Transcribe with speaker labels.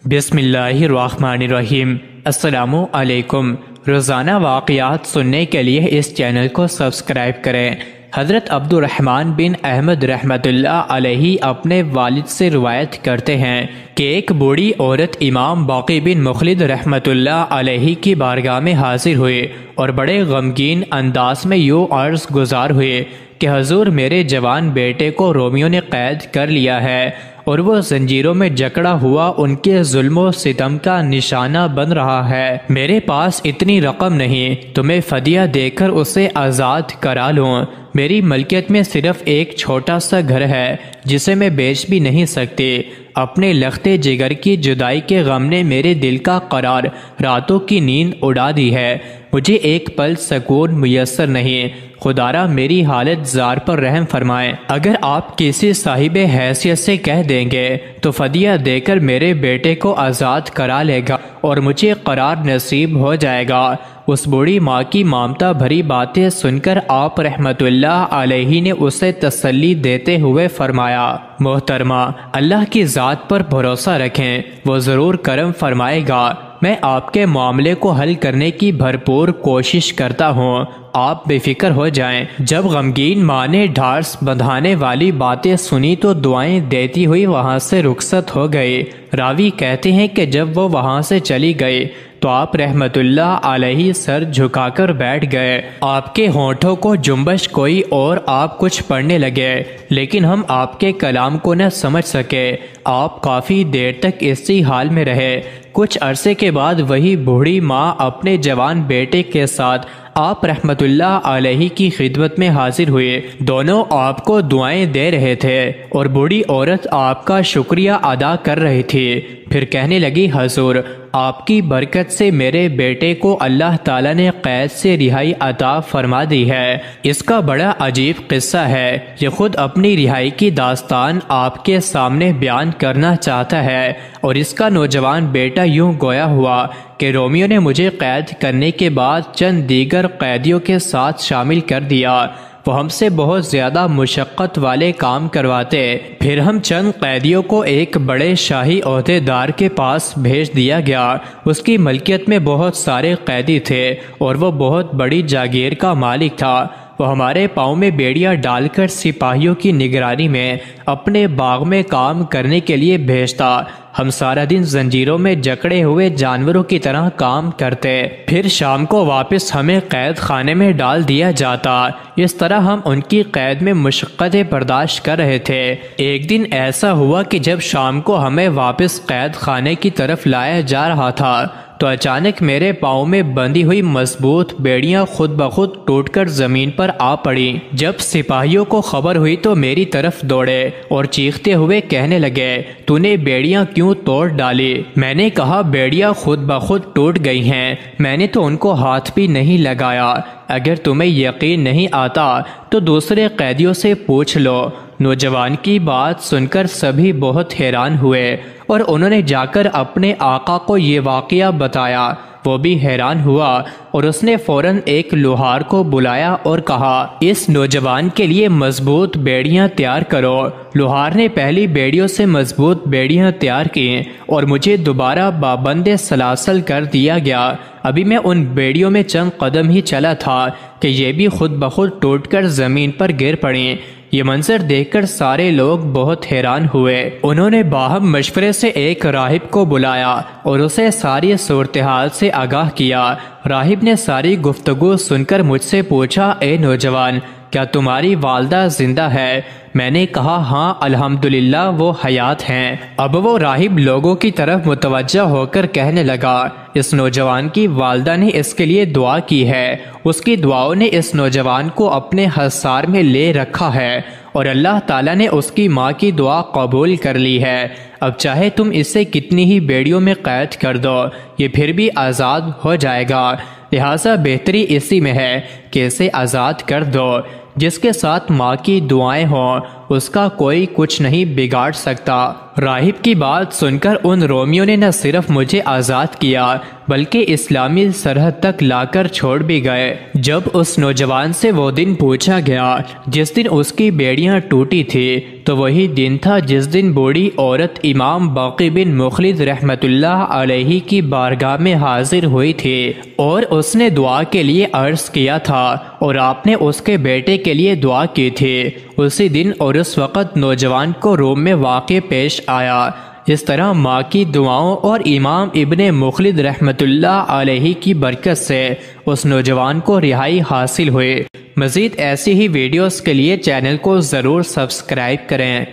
Speaker 1: بسم اللہ الرحمن الرحیم۔ السلام علیکم۔ روزانہ واقعات سننے کے لیے اس چینل کو سبسکرائب کریں۔ حضرت عبد الرحمن بن احمد رحمۃ اللہ علیہ اپنے والد سے روایت کرتے ہیں کہ ایک بوڑھی عورت امام باقی بن مخلد رحمۃ اللہ علیہ کی بارگاہ میں حاضر ہوئے اور بڑے غمگین انداز میں یوں عرض گزار ہوئے کہ حضور، میرے جوان بیٹے کو رومیوں نے قید کر لیا ہے اور وہ زنجیروں میں جکڑا ہوا ان کے ظلم و ستم کا نشانہ بن رہا ہے۔ میرے پاس اتنی رقم نہیں تو میں فدیہ دے کر اسے آزاد کرا لوں۔ میری ملکیت میں صرف ایک چھوٹا سا گھر ہے جسے میں بیچ بھی نہیں سکتی۔ اپنے لختے جگر کی جدائی کے غم نے میرے دل کا قرار، راتوں کی نیند اڑا دی ہے۔ مجھے ایک پل سکون میسر نہیں۔ خدارا میری حالت زار پر رحم فرمائے۔ اگر آپ کسی صاحب حیثیت سے کہہ دیں گے تو فدیہ دے کر میرے بیٹے کو آزاد کرا لے گا اور مجھے قرار نصیب ہو جائے گا۔ اس بوڑھی ماں کی ممتا بھری باتیں سن کر آپ رحمت اللہ علیہ نے اسے تسلی دیتے ہوئے فرمایا، محترمہ، اللہ کی ذات پر بھروسہ رکھیں، وہ ضرور کرم فرمائے گا۔ میں آپ کے معاملے کو حل کرنے کی بھرپور کوشش کرتا ہوں، آپ بے فکر ہو جائیں۔ جب غمگین ماں نے ڈھارس بندھانے والی باتیں سنی تو دعائیں دیتی ہوئی وہاں سے رخصت ہو گئی۔ راوی کہتے ہیں کہ جب وہ وہاں سے چلی گئی تو آپ رحمت اللہ علیہ سر جھکا کر بیٹھ گئے۔ آپ کے ہونٹوں کو جنبش کوئی اور آپ کچھ پڑھنے لگے، لیکن ہم آپ کے کلام کو نہ سمجھ سکے۔ آپ کافی دیر تک اسی حال میں رہے۔ کچھ عرصے کے بعد وہی بوڑھی ماں اپنے جوان بیٹے کے ساتھ آپ رحمت اللہ علیہ کی خدمت میں حاضر ہوئے۔ دونوں آپ کو دعائیں دے رہے تھے اور بوڑھی عورت آپ کا شکریہ ادا کر رہی تھی۔ پھر کہنے لگی، حضور، آپ کی برکت سے میرے بیٹے کو اللہ تعالیٰ نے قید سے رہائی عطا فرما دی ہے۔ اس کا بڑا عجیب قصہ ہے۔ یہ خود اپنی رہائی کی داستان آپ کے سامنے بیان کرنا چاہتا ہے، اور اس کا نوجوان بیٹا یوں گویا ہوا کہ رومیوں نے مجھے قید کرنے کے بعد چند دیگر قیدیوں کے ساتھ شامل کر دیا۔ وہ ہم سے بہت زیادہ مشقت والے کام کرواتے۔ پھر ہم چند قیدیوں کو ایک بڑے شاہی عہدے دار کے پاس بھیج دیا گیا۔ اس کی ملکیت میں بہت سارے قیدی تھے اور وہ بہت بڑی جاگیر کا مالک تھا۔ وہ ہمارے پاؤں میں بیڑیاں ڈال کر سپاہیوں کی نگرانی میں اپنے باغ میں کام کرنے کے لیے بھیجتا۔ ہم سارا دن زنجیروں میں جکڑے ہوئے جانوروں کی طرح کام کرتے، پھر شام کو واپس ہمیں قید خانے میں ڈال دیا جاتا۔ اس طرح ہم ان کی قید میں مشقتیں برداشت کر رہے تھے۔ ایک دن ایسا ہوا کہ جب شام کو ہمیں واپس قید خانے کی طرف لایا جا رہا تھا تو اچانک میرے پاؤں میں بندھی ہوئی مضبوط بیڑیاں خود بخود ٹوٹ کر زمین پر آ پڑی۔ جب سپاہیوں کو خبر ہوئی تو میری طرف دوڑے اور چیختے ہوئے کہنے لگے، تو نے بیڑیاں کیوں توڑ ڈالی؟ میں نے کہا، بیڑیاں خود بخود ٹوٹ گئی ہیں، میں نے تو ان کو ہاتھ بھی نہیں لگایا۔ اگر تمہیں یقین نہیں آتا تو دوسرے قیدیوں سے پوچھ لو۔ نوجوان کی بات سن کر سبھی بہت حیران ہوئے اور انہوں نے جا کر اپنے آقا کو یہ واقعہ بتایا۔ وہ بھی حیران ہوا اور اس نے فوراً ایک لوہار کو بلایا اور کہا، اس نوجوان کے لیے مضبوط بیڑیاں تیار کرو۔ لوہار نے پہلی بیڑیوں سے مضبوط بیڑیاں تیار کی اور مجھے دوبارہ پابند سلاسل کر دیا گیا۔ ابھی میں ان بیڑیوں میں چند قدم ہی چلا تھا کہ یہ بھی خود بخود ٹوٹ کر زمین پر گر پڑیں۔ یہ منظر دیکھ کر سارے لوگ بہت حیران ہوئے۔ انہوں نے باہم مشورے سے ایک راہب کو بلایا اور اسے ساری صورتحال سے آگاہ کیا۔ راہب نے ساری گفتگو سن کر مجھ سے پوچھا، اے نوجوان، کیا تمہاری والدہ زندہ ہے؟ میں نے کہا، ہاں الحمدللہ وہ حیات ہیں۔ اب وہ راہب لوگوں کی طرف متوجہ ہو کر کہنے لگا، اس نوجوان کی والدہ نے اس کے لیے دعا کی ہے، اس کی دعاؤں نے اس نوجوان کو اپنے حصار میں لے رکھا ہے اور اللہ تعالیٰ نے اس کی ماں کی دعا قبول کر لی ہے۔ اب چاہے تم اسے کتنی ہی بیڑیوں میں قید کر دو، یہ پھر بھی آزاد ہو جائے گا، لہٰذا بہتری اسی میں ہے کہ اسے آزاد کر دو۔ جس کے ساتھ ماں کی دعائیں ہوں اس کا کوئی کچھ نہیں بگاڑ سکتا۔ راہب کی بات سن کر ان رومیوں نے نہ صرف مجھے آزاد کیا بلکہ اسلامی سرحد تک لا کر چھوڑ بھی گئے۔ جب اس نوجوان سے وہ دن پوچھا گیا جس دن اس کی بیڑیاں ٹوٹی تھی تو وہی دن تھا جس دن بوڑھی عورت امام باقی بن مخلد رحمت اللہ علیہ کی بارگاہ میں حاضر ہوئی تھی اور اس نے دعا کے لیے عرض کیا تھا اور آپ نے اس کے بیٹے کے لیے دعا کی تھی۔ اسی دن اور اس وقت نوجوان کو روم میں واقع پیش آیا۔ اس طرح ماں کی دعاؤں اور امام ابن مخلد رحمت اللہ علیہ کی برکت سے اس نوجوان کو رہائی حاصل ہوئی۔ مزید ایسی ہی ویڈیوز کے لیے چینل کو ضرور سبسکرائب کریں۔